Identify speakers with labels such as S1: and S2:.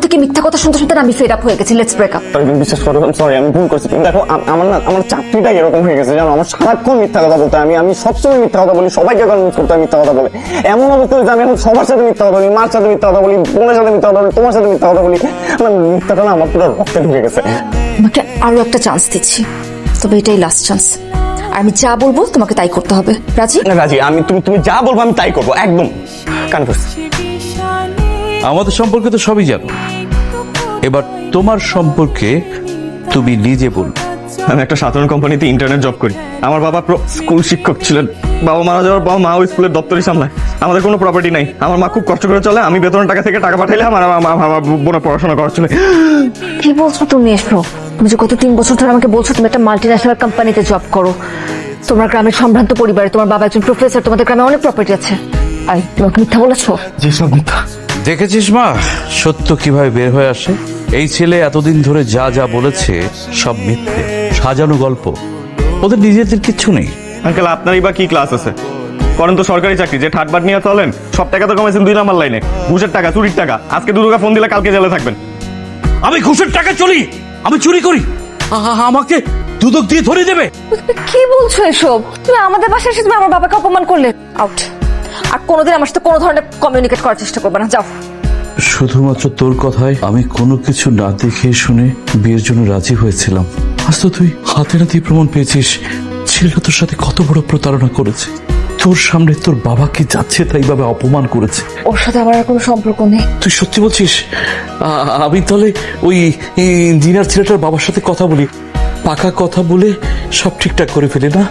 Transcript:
S1: থেকে মিথ্যা কথা শুনতে শুনতে আমি ফেড আপ হয়ে গেছি। Let's break up.
S2: বিশ্বাস করো, সরি, আমি ভুল করছি। দেখো আমার চাকরিটা এরকম হয়ে গেছে জানো, আমার সারাক্ষণ মিথ্যা কথা বলতে আমি সবসময় মিথ্যা কথা বলি, সবাইকে কনভিন্স করতে আমি মিথ্যা কথা বলে এমন অবস্থা হয়েছে আমি এখন সবার সাথে মিথ্যা কথা বলি, মার সাথে মিথ্যা কথা বলি, বোনের সাথে মিথ্যা কথা বলি, তোমার সাথে মিথ্যা কথা বলি। মিথ্যাটা না আমার পুরো রক্তে ঢুকে গেছে।
S1: তোমাকে আরো একটা চান্স দিচ্ছি, তবে এটাই লাস্ট চান্স। আর আমি যা বলবো তোমাকে তাই করতে হবে। রাজি?
S2: না রাজি, আমি তুমি যা বলবো আমি তাই করবো, একদম কনফার্ম।
S3: আমাদের সম্পর্কে তো সবই জানো, এবার তোমার সম্পর্কে তুমি নিজে বলবে।
S2: আমি একটা সাধারণ কোম্পানিতে ইন্টারনেট জব করি। আমার বাবা স্কুল শিক্ষক ছিলেন। বাবা মারা যাওয়ার পর মা ওই স্কুলের দপ্তরই সামলায়। আমাদের কোনো প্রপার্টি নাই। আমার মা খুব কষ্ট করে চলে। আমি বেতনের টাকা থেকে টাকা পাঠাইলে আমার বোনের পড়াশোনা করা চলে।
S1: কি বলছো তুমি এসো? তুমি যে গত 3 বছর ধরে আমাকে বলছো তুমি একটা মাল্টিন্যাশনাল কোম্পানিতে জব করো, তোমার গ্রামের সম্ভ্রান্ত পরিবারে, তোমার বাবা একজন প্রফেসর, তোমাদের গ্রামে অনেক প্রপার্টি আছে। আই তোমাকে মিথ্যা বলেছো?
S2: যে সব মিথ্যা।
S3: দেখেছিস মা, সত্য কিভাবে বের হয়ে আসে। এই ছেলে এতদিন ধরে যা যা বলেছে সব মিথ্যে, সাজানো গল্প। ওদের নিজেদের কিচ্ছু নেই।
S2: আঙ্কেল, আপনারই বা কি ক্লাস আছে? করেন তো সরকারি চাকরি, যে ঠাটবাট নিয়ে চলেন। সব টাকা তো কমাইছেন 2 নাম্বার লাইনে, ঘুষের টাকা, চুরির টাকা। আজকে 2 টাকা ফোন দিলে কালকে জেলে থাকবেন।
S3: আমি ঘুষের টাকা চলি, আমি চুরি করি, আমাকে দুদক দিয়ে ধরে দেবে?
S1: কি বলছো এসব? তুমি আমাদের বাসায় এসে তুমি আমার বাবাকে অপমান করলে। আউট। আর কোনোদিন আমার সাথে কোনো ধরনের কমিউনিকেট করার চেষ্টা করবে না, যাও।
S3: শুধুমাত্র তোর কথায় আমি কোনো কিছু না দেখে শুনে বিয়ের জন্য রাজি হয়েছিলাম। আজ তো তুই হাতে নাতে প্রমাণ পেয়েছিস ছেলেটা তোর সাথে কত বড় প্রতারণা করেছে। তোর সামনে তোর বাবাকে যাচ্ছে তাই ভাবে অপমান করেছে।
S1: ওর সাথে আমার আর কোনো সম্পর্ক নেই।
S3: তুই সত্যি বলছিস? আমি তাহলে ওই ইঞ্জিনিয়ার ছেলেটার বাবার সাথে কথা বলি, পাকা কথা বলে সব ঠিকঠাক করে ফেলি না?